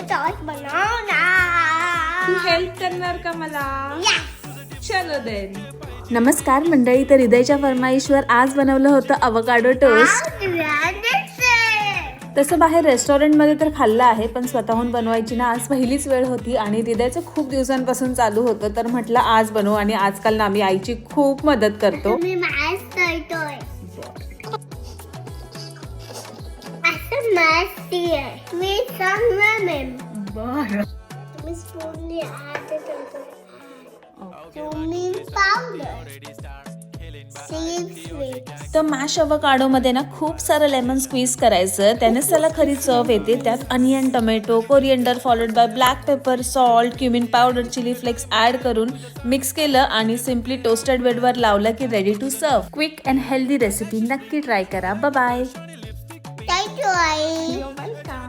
Toss बनव ना. तू help करणार का मला? चलो देन. नमस्कार मंडळी, तर हृदयच्या फरमाईशवर आज बनवलं होतं अवोकाडो टोस्ट. तसं बाहेर रेस्टॉरंटमध्ये तर खाल्लं आहे, पण स्वतःहून बनवायची ना आज पहिलीच वेळ होती आणि हृदयचं खूप दिवसांपासून चालू होतं, तर म्हटलं आज बनवू. आणि आजकाल ना आम्ही आईची खूप मदत करतो. मी मॅच करतोय. असं मस्ती आहे. मी सांगणार मॅम. बरं. तुम्ही स्पूनने ऍड करतो. तुम्ही पावडर. स्वीट. तर मॅश अवोकाडोमध्ये ना खूप सारं लेमन स्क्वीज करायचं, त्यानेच त्याला खरी चव येते. त्यात onion, tomato, coriander followed by black pepper, salt, cumin powder, chilli flakes add करून मिक्स केलं आणि सिम्पली टोस्टेड ब्रेडवर लावलं की ready to serve. Quick and healthy recipe नक्की ट्राय करा. बाय. थँक्यू आई. You're welcome.